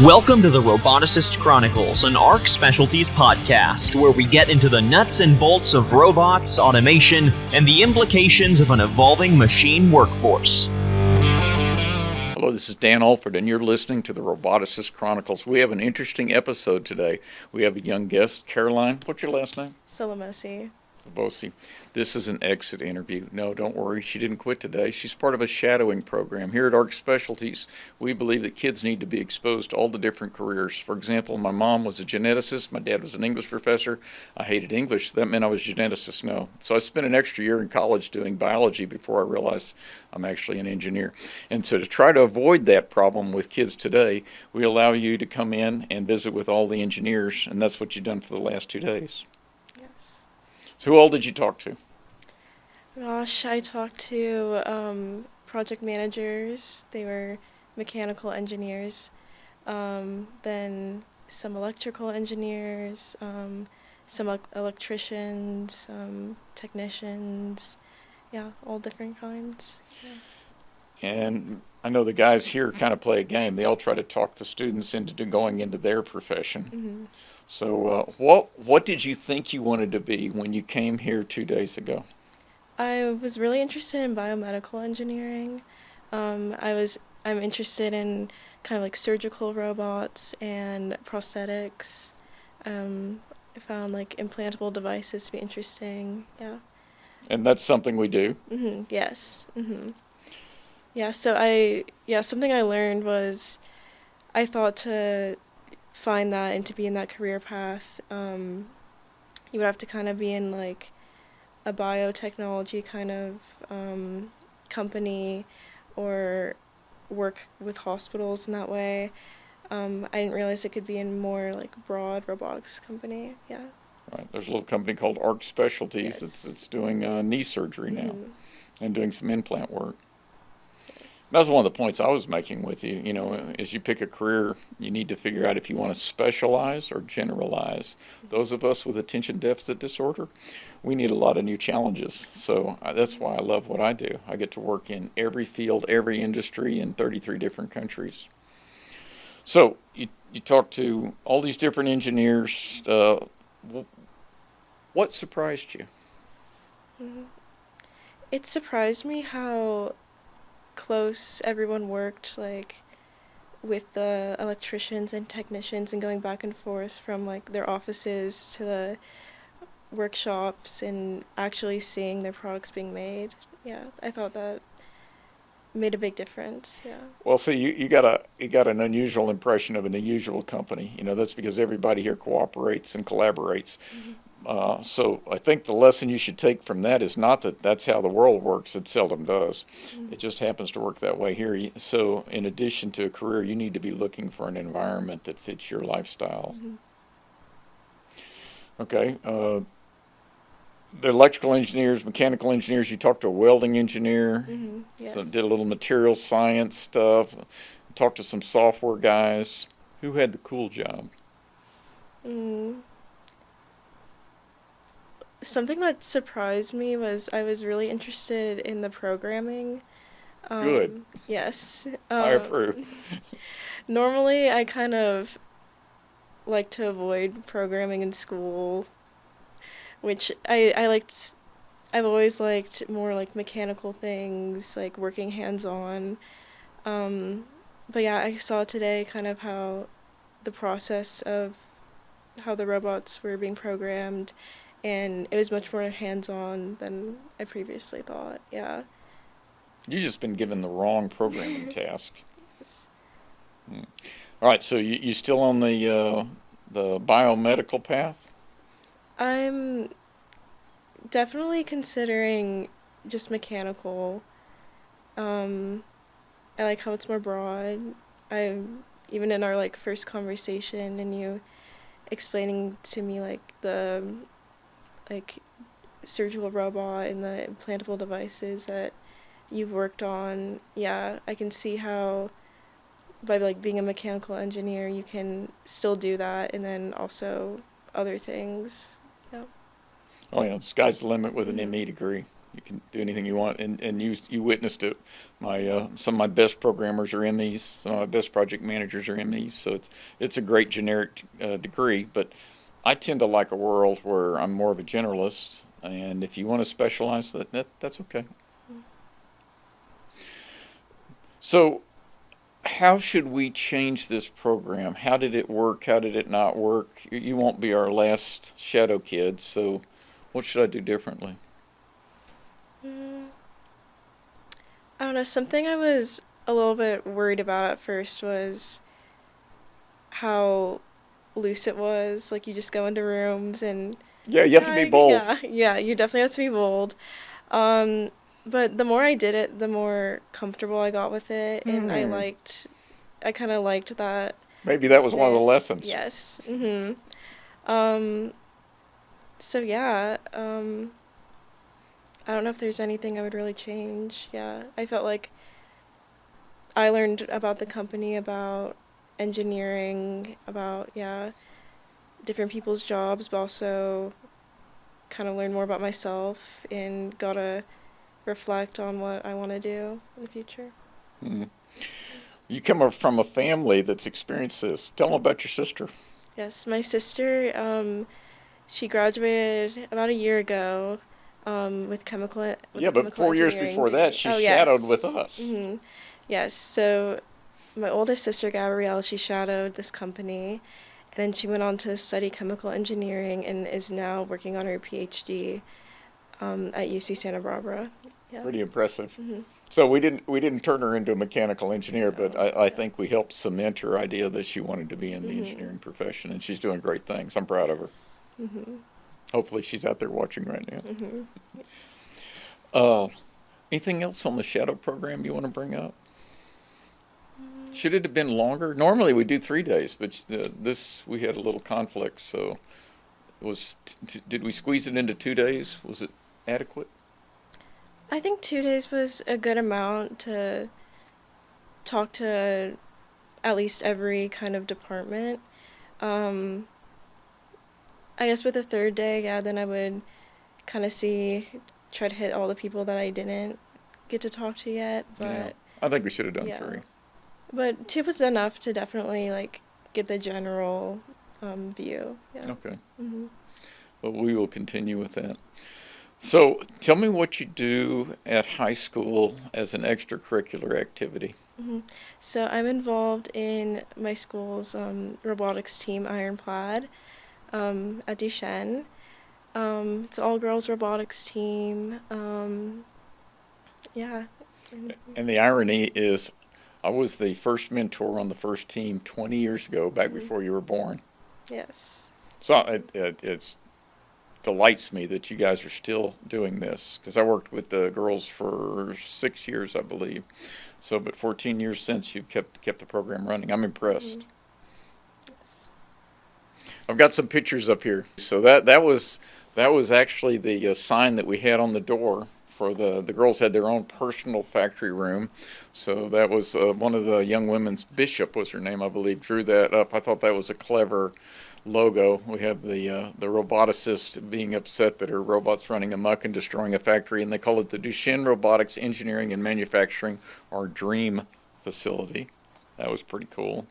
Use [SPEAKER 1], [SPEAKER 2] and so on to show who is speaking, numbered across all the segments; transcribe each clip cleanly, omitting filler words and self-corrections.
[SPEAKER 1] Welcome to the Roboticist Chronicles, an ARC Specialties podcast, where we get into the nuts and bolts of robots, automation, and the implications of an evolving machine workforce.
[SPEAKER 2] Hello, this is Dan Allford, and you're listening to the Roboticist Chronicles. We have an interesting episode today. We have a young guest, Caroline. What's your last name?
[SPEAKER 3] Solymosy.
[SPEAKER 2] This is an exit interview. No, don't worry. She didn't quit today. She's part of a shadowing program. Here at ARC Specialties, we believe that kids need to be exposed to all the different careers. For example, my mom was a geneticist. My dad was an English professor. I hated English. That meant I was a geneticist. No. So I spent an extra year in college doing biology before I realized I'm actually an engineer. And so to try to avoid that problem with kids today, we allow you to come in and visit with all the engineers, and that's what you've done for the last 2 days. So who all did you talk to?
[SPEAKER 3] Gosh, I talked to project managers. They were mechanical engineers. Then some electrical engineers, some electricians, technicians. Yeah, all different kinds. Yeah.
[SPEAKER 2] And I know the guys here kind of play a game. They all try to talk the students into going into their profession.
[SPEAKER 3] Mm-hmm.
[SPEAKER 2] So what did you think you wanted to be when you came here 2 days ago?
[SPEAKER 3] I was really interested in biomedical engineering. I'm interested in kind of like surgical robots and prosthetics. I found like implantable devices to be interesting. Yeah.
[SPEAKER 2] And that's something we do.
[SPEAKER 3] Mm-hmm. Yes. Mm-hmm. Yeah. Something I learned was, I thought to find that and to be in that career path, you would have to kind of be in like a biotechnology kind of company or work with hospitals in that way. I didn't realize it could be in more like broad robotics company. Yeah.
[SPEAKER 2] Right. There's a little company called ARC Specialties.
[SPEAKER 3] Yes.
[SPEAKER 2] that's doing knee surgery now.
[SPEAKER 3] Mm-hmm.
[SPEAKER 2] And doing some implant work. That's one of the points I was making with you. You know, as you pick a career, you need to figure out if you want to specialize or generalize. Those of us with attention deficit disorder, we need a lot of new challenges. So that's why I love what I do. I get to work in every field, every industry in 33 different countries. So you talk to all these different engineers. What surprised you?
[SPEAKER 3] Mm-hmm. It surprised me how close everyone worked, like with the electricians and technicians, and going back and forth from like their offices to the workshops and actually seeing their products being made. Yeah, I thought that made a big difference. Yeah.
[SPEAKER 2] Well, see, you got an unusual impression of an unusual company. You know, that's because everybody here cooperates and collaborates.
[SPEAKER 3] Mm-hmm.
[SPEAKER 2] So I think the lesson you should take from that is not that that's how the world works. It seldom does.
[SPEAKER 3] Mm-hmm.
[SPEAKER 2] It just happens to work that way here. So in addition to a career, you need to be looking for an environment that fits your lifestyle.
[SPEAKER 3] Mm-hmm.
[SPEAKER 2] Okay. The electrical engineers, mechanical engineers, you talked to a welding engineer.
[SPEAKER 3] Mm-hmm. Yes.
[SPEAKER 2] So did a little material science stuff. Talked to some software guys. Who had the cool job?
[SPEAKER 3] Something that surprised me was I was really interested in the programming.
[SPEAKER 2] Good.
[SPEAKER 3] Yes.
[SPEAKER 2] I approve.
[SPEAKER 3] Normally, I kind of like to avoid programming in school, which I liked. I've always liked more like mechanical things, like working hands-on. But yeah, I saw today kind of how the process of how the robots were being programmed, and it was much more hands-on than I previously thought. Yeah.
[SPEAKER 2] You've just been given the wrong programming task.
[SPEAKER 3] Yes.
[SPEAKER 2] All right, so you still on the biomedical path?
[SPEAKER 3] I'm definitely considering just mechanical. I like how it's more broad. Even in our like first conversation and you explaining to me like the like surgical robot and the implantable devices that you've worked on, yeah, I can see how by like being a mechanical engineer you can still do that, and then also other things. Yeah.
[SPEAKER 2] Oh yeah, the sky's the limit with an ME degree. You can do anything you want, and you witnessed it. Some of my best programmers are MEs. Some of my best project managers are MEs. So it's a great generic degree. But I tend to like a world where I'm more of a generalist, and if you want to specialize, that's okay. So, how should we change this program? How did it work? How did it not work? You won't be our last shadow kid. So, what should I do differently?
[SPEAKER 3] I don't know, something I was a little bit worried about at first was how loose it was. Like, you just go into rooms and...
[SPEAKER 2] Yeah, you have to be bold.
[SPEAKER 3] Yeah, you definitely have to be bold. But the more I did it, the more comfortable I got with it, and I kind of liked that.
[SPEAKER 2] Maybe that was one of the lessons.
[SPEAKER 3] Yes. So yeah, I don't know if there's anything I would really change. Yeah, I felt like I learned about the company, about engineering, about, different people's jobs, but also kind of learned more about myself and got to reflect on what I want to do in the future.
[SPEAKER 2] Mm-hmm. You come up from a family that's experienced this. Tell them about your sister.
[SPEAKER 3] Yes, my sister, she graduated about a year ago with chemical.
[SPEAKER 2] But 4 years before that, she shadowed with us.
[SPEAKER 3] Mm-hmm. Yes, so my oldest sister, Gabrielle, she shadowed this company, and then she went on to study chemical engineering and is now working on her PhD at UC Santa Barbara. Yeah.
[SPEAKER 2] Pretty impressive.
[SPEAKER 3] Mm-hmm.
[SPEAKER 2] So we didn't turn her into a mechanical engineer, but I think we helped cement her idea that she wanted to be in the engineering profession, and she's doing great things. I'm proud of her.
[SPEAKER 3] Mm-hmm.
[SPEAKER 2] Hopefully she's out there watching right now.
[SPEAKER 3] Mm-hmm.
[SPEAKER 2] Anything else on the shadow program you want to bring up? Should it have been longer? Normally we do 3 days, but we had a little conflict, so did we squeeze it into 2 days? Was it adequate?
[SPEAKER 3] I think 2 days was a good amount to talk to at least every kind of department. I guess with the third day, then I would kind of try to hit all the people that I didn't get to talk to yet. But
[SPEAKER 2] I think we should have done 3.
[SPEAKER 3] But 2 was enough to definitely get the general view. Yeah.
[SPEAKER 2] Okay.
[SPEAKER 3] Mm-hmm.
[SPEAKER 2] Well, we will continue with that. So tell me what you do at high school as an extracurricular activity.
[SPEAKER 3] Mm-hmm. So I'm involved in my school's robotics team, IronPlaid, at Duchenne. It's an all-girls robotics team. Yeah.
[SPEAKER 2] And the irony is, I was the first mentor on the first team 20 years ago, back before you were born.
[SPEAKER 3] Yes.
[SPEAKER 2] So it delights me that you guys are still doing this, because I worked with the girls for 6 years, I believe. So, but 14 years since you've kept the program running. I'm impressed.
[SPEAKER 3] Yes.
[SPEAKER 2] I've got some pictures up here. So that was actually the sign that we had on the door. For the girls had their own personal factory room. So that was one of the young women's, Bishop was her name, I believe, drew that up. I thought that was a clever logo. We have the roboticist being upset that her robot's running amok and destroying a factory, and they call it the Duchenne Robotics Engineering and Manufacturing, our dream facility. That was pretty cool.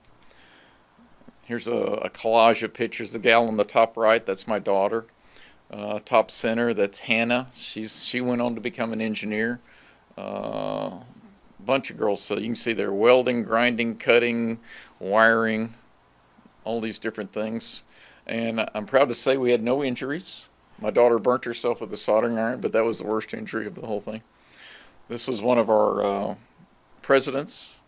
[SPEAKER 2] Here's a collage of pictures. The gal on the top right, that's my daughter. Top center, that's Hannah. She went on to become an engineer. Bunch of girls, so you can see they're welding, grinding, cutting, wiring, all these different things. And I'm proud to say we had no injuries. My daughter burnt herself with a soldering iron, but that was the worst injury of the whole thing. This was one of our presidents,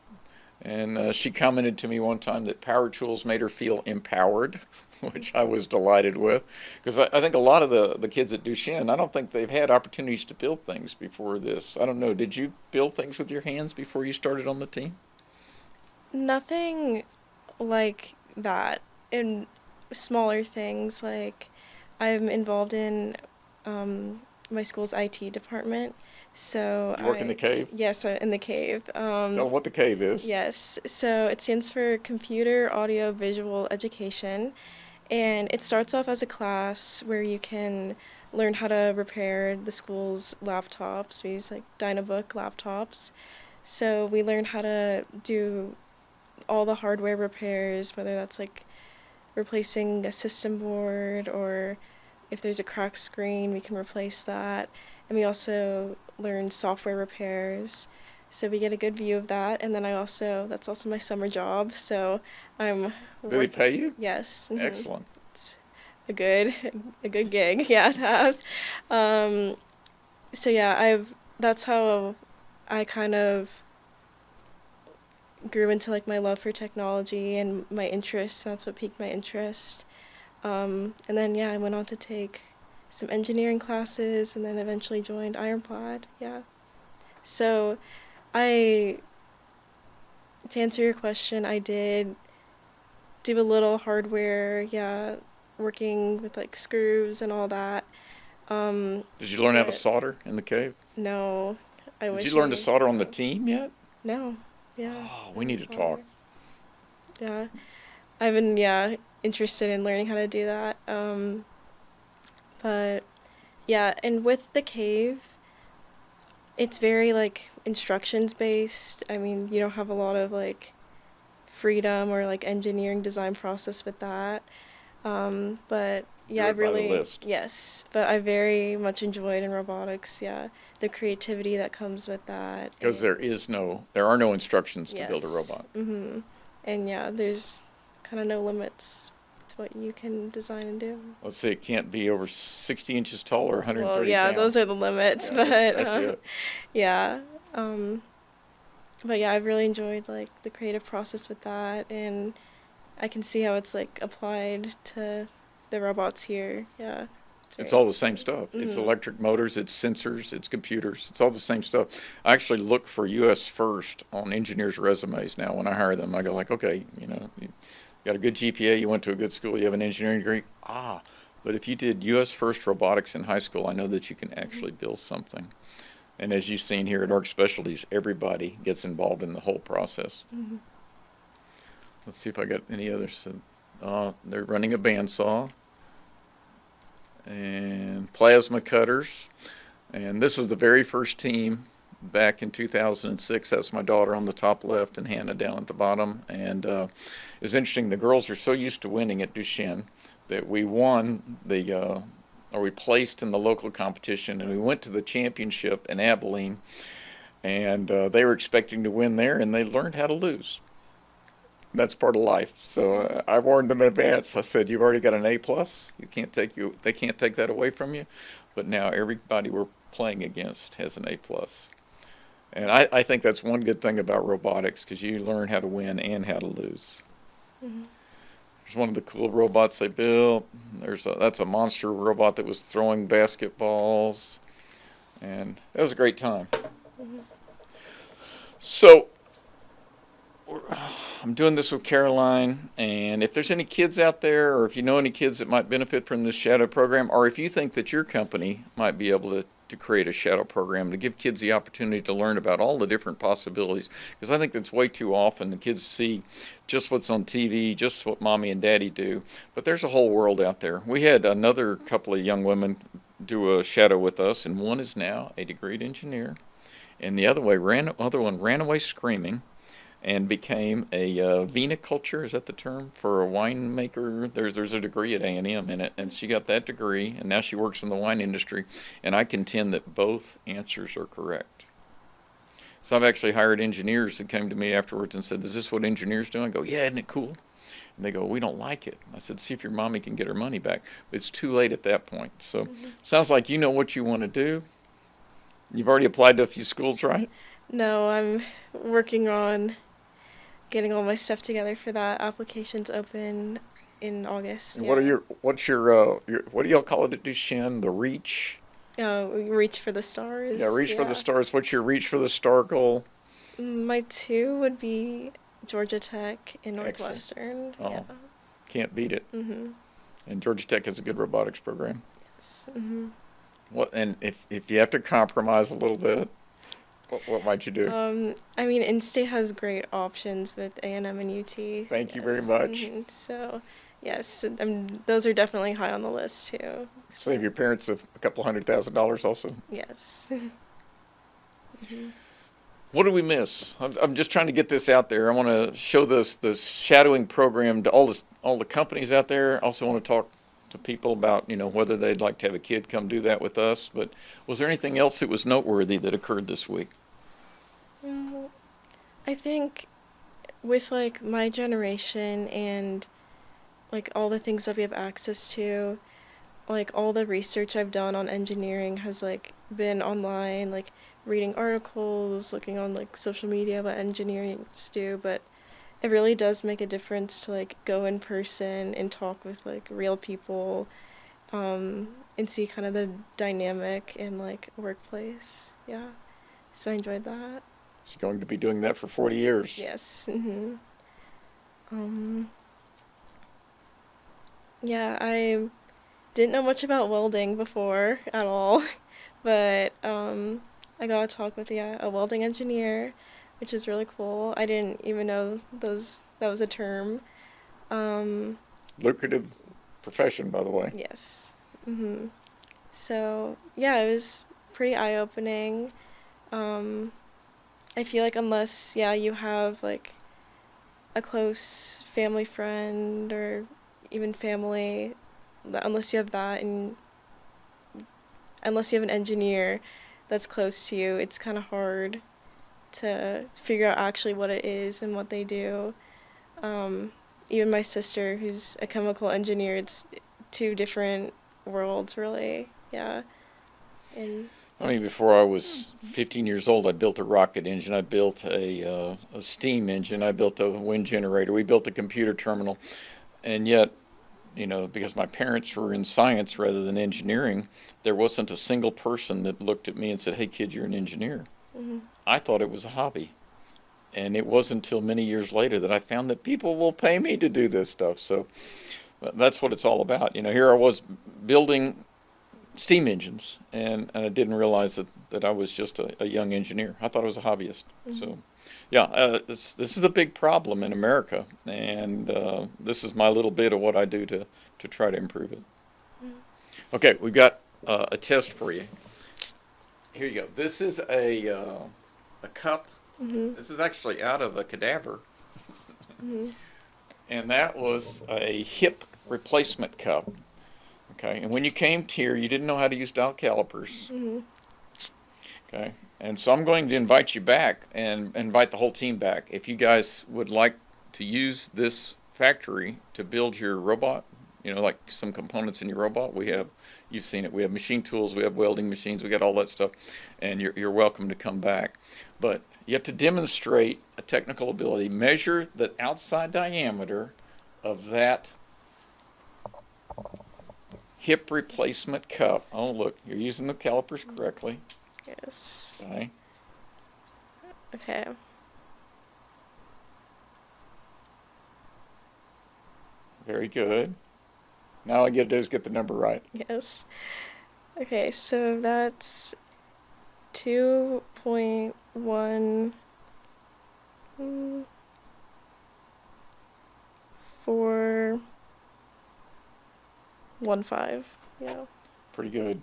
[SPEAKER 2] and she commented to me one time that power tools made her feel empowered, which I was delighted with, because I think a lot of the kids at Duchenne, I don't think they've had opportunities to build things before this. I don't know, did you build things with your hands before you started on the team?
[SPEAKER 3] Nothing like that. In smaller things, like I'm involved in my school's IT department. So
[SPEAKER 2] you work in the cave?
[SPEAKER 3] Yes, in the cave.
[SPEAKER 2] Tell them what the cave is.
[SPEAKER 3] Yes, so it stands for Computer Audio Visual Education, and it starts off as a class where you can learned how to repair the school's laptops. We use like Dynabook laptops. So we learned how to do all the hardware repairs, whether that's like replacing a system board, or if there's a cracked screen, we can replace that. And we also learn software repairs. So we get a good view of that. And then that's also my summer job. So I'm
[SPEAKER 2] Do they pay you?
[SPEAKER 3] Yes.
[SPEAKER 2] Excellent.
[SPEAKER 3] It's a good gig, yeah, to have. So yeah, that's how I kind of grew into like my love for technology and my interests. That's what piqued my interest. And then yeah, I went on to take some engineering classes and then eventually joined IronPlaid. Yeah. So to answer your question, I did do a little hardware, yeah, working with like screws and all that.
[SPEAKER 2] Did you learn how to solder in the cave?
[SPEAKER 3] No, I wish.
[SPEAKER 2] Did you learn to
[SPEAKER 3] I
[SPEAKER 2] solder on the team yet?
[SPEAKER 3] No, yeah.
[SPEAKER 2] Oh, we need to talk.
[SPEAKER 3] Yeah, I've been interested in learning how to do that. But yeah, and with the cave, it's very like instructions based. I mean, you don't have a lot of like freedom or like engineering design process with that. But yeah, yes, but I very much enjoyed in robotics, yeah, the creativity that comes with that.
[SPEAKER 2] Because there are no instructions to build a
[SPEAKER 3] Yes.
[SPEAKER 2] robot.
[SPEAKER 3] Mm-hmm. And yeah, there's kind of no limits to what you can design and do.
[SPEAKER 2] Let's say it can't be over 60 inches tall or 130
[SPEAKER 3] Well, yeah,
[SPEAKER 2] pounds.
[SPEAKER 3] those are the limits,
[SPEAKER 2] Yeah,
[SPEAKER 3] but
[SPEAKER 2] that's it.
[SPEAKER 3] yeah. But yeah, I've really enjoyed like the creative process with that, and I can see how it's like applied to the robots here. Yeah.
[SPEAKER 2] It's all the same stuff. It's
[SPEAKER 3] Mhm.
[SPEAKER 2] electric motors, it's sensors, it's computers. It's all the same stuff. I actually look for U.S. first on engineers' resumes now when I hire them. I go like, okay, you got a good GPA, you went to a good school, you have an engineering degree. But if you did U.S. first robotics in high school, I know that you can actually build something. And as you've seen here at ARC Specialties, everybody gets involved in the whole process.
[SPEAKER 3] Mhm.
[SPEAKER 2] Let's see if I got any others. They're running a bandsaw and plasma cutters. And this is the very first team back in 2006. That's my daughter on the top left and Hannah down at the bottom. And it's interesting, the girls are so used to winning at Duchenne that we won we placed in the local competition, and we went to the championship in Abilene, and they were expecting to win there, and they learned how to lose. That's part of life. So I warned them in advance. I said, "You've already got an A+. They can't take that away from you." But now everybody we're playing against has an A+. And I think that's one good thing about robotics, because you learn how to win and how to lose.
[SPEAKER 3] Mhm.
[SPEAKER 2] There's one of the cool robots they built. That's a monster robot that was throwing basketballs, and it was a great time.
[SPEAKER 3] Mhm.
[SPEAKER 2] So I'm doing this with Caroline, and if there's any kids out there, or if you know any kids that might benefit from this shadow program, or if you think that your company might be able to create a shadow program to give kids the opportunity to learn about all the different possibilities, because I think that's way too often the kids see just what's on TV, just what mommy and daddy do, but there's a whole world out there. We had another couple of young women do a shadow with us, and one is now a degreed engineer, and the other one ran away screaming and became a viniculture, is that the term, for a winemaker? There's a degree at A&M in it, and she got that degree, and now she works in the wine industry, and I contend that both answers are correct. So I've actually hired engineers that came to me afterwards and said, "Is this what engineers do?" I go, "Yeah, isn't it cool?" And they go, "We don't like it." I said, "See if your mommy can get her money back." But it's too late at that point. So sounds like you know what you want to do. You've already applied to a few schools, right?
[SPEAKER 3] No, I'm working on getting all my stuff together for that. Applications open in August.
[SPEAKER 2] And
[SPEAKER 3] Yeah.
[SPEAKER 2] what do y'all call it at Duchenne? The reach?
[SPEAKER 3] Reach for the stars.
[SPEAKER 2] Yeah, reach for the stars. What's your reach for the star goal?
[SPEAKER 3] My 2 would be Georgia Tech and Northwestern.
[SPEAKER 2] Oh,
[SPEAKER 3] Yeah.
[SPEAKER 2] can't beat it.
[SPEAKER 3] Mhm.
[SPEAKER 2] And Georgia Tech has a good robotics program.
[SPEAKER 3] Yes. Mhm.
[SPEAKER 2] And if you have to compromise a little bit, what might you do?
[SPEAKER 3] I mean, in-state has great options with A&M and UT.
[SPEAKER 2] Thank you very
[SPEAKER 3] Yes.
[SPEAKER 2] much.
[SPEAKER 3] Mhm. So, Yes, those are definitely high on the list too.
[SPEAKER 2] Save your parents a couple $100,000 also.
[SPEAKER 3] Yes.
[SPEAKER 2] What did we miss? I'm just trying to get this out there. I want to show this shadowing program to all the companies out there. Also want to talk to people about, whether they'd like to have a kid come do that with us. But was there anything else that was noteworthy that occurred this week?
[SPEAKER 3] I think with like my generation and like all the things that we have access to, like all the research I've done on engineering has like been online, like reading articles, looking on like social media what engineers do, but it really does make a difference to like go in person and talk with like real people, and see kind of the dynamic in like a workplace. Yeah, so I enjoyed that.
[SPEAKER 2] She's going to be doing that for 40 years.
[SPEAKER 3] Yes. Yeah, I didn't know much about welding before at all, but I got to talk with a welding engineer, which is really cool. I didn't even know that was a term.
[SPEAKER 2] Lucrative profession, by the way.
[SPEAKER 3] Yes. So yeah, it was pretty eye-opening. I feel like unless you have like a close family friend or even family, unless you have that and unless you have an engineer that's close to you, it's kind of hard to figure out actually what it is and what they do. Even my sister, who's a chemical engineer, it's two different worlds, really. Yeah. And
[SPEAKER 2] before I was 15 years old, I built a rocket engine. I built a steam engine. I built a wind generator. We built a computer terminal. And yet, because my parents were in science rather than engineering, there wasn't a single person that looked at me and said, "Hey, kid, you're an engineer." I thought it was a hobby. And it wasn't until many years later that I found that people will pay me to do this stuff. So that's what it's all about. Here I was building steam engines, and I didn't realize that I was just a young engineer. I thought I was a hobbyist. So, yeah, this is a big problem in America, and this is my little bit of what I do to try to improve it. Okay, we've got a test for you. Here you go. This is a cup. This is actually out of a cadaver. And that was a hip replacement cup. Okay, and when you came here, you didn't know how to use dial calipers. Okay, and so I'm going to invite you back and invite the whole team back. If you guys would like to use this factory to build your robot, like some components in your robot, you've seen it, we have machine tools, we have welding machines, we got all that stuff, and you're welcome to come back. But you have to demonstrate a technical ability, measure the outside diameter of that hip replacement cup. Oh, look, you're using the calipers correctly.
[SPEAKER 3] yes.
[SPEAKER 2] Okay.
[SPEAKER 3] Okay.
[SPEAKER 2] Very good. Now all I get to do is get the number right.
[SPEAKER 3] Yes. Okay, so that's 2.1 415. Yeah.
[SPEAKER 2] Pretty good.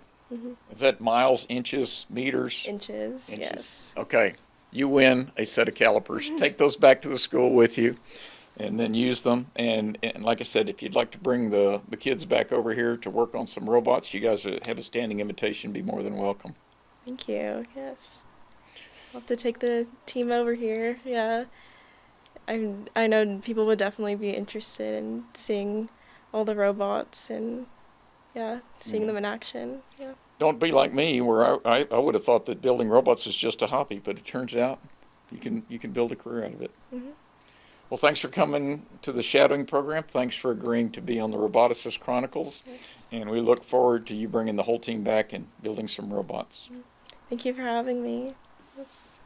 [SPEAKER 2] Is that miles, inches, meters?
[SPEAKER 3] Inches. Yes.
[SPEAKER 2] Okay. You win a set of calipers. Take those back to the school with you and then use them. And like I said, if you'd like to bring the kids back over here to work on some robots, you guys have a standing invitation. Be more than welcome.
[SPEAKER 3] Thank you. Yes. I'll have to take the team over here. Yeah. I know people would definitely be interested in seeing all the robots and seeing them in action. Yeah.
[SPEAKER 2] Don't be like me, where I would have thought that building robots was just a hobby, but it turns out you can build a career out of it. Well, thanks for coming to the shadowing program. Thanks for agreeing to be on the Roboticist Chronicles.
[SPEAKER 3] Yes.
[SPEAKER 2] And we look forward to you bringing the whole team back and building some robots.
[SPEAKER 3] Thank you for having me. Yes.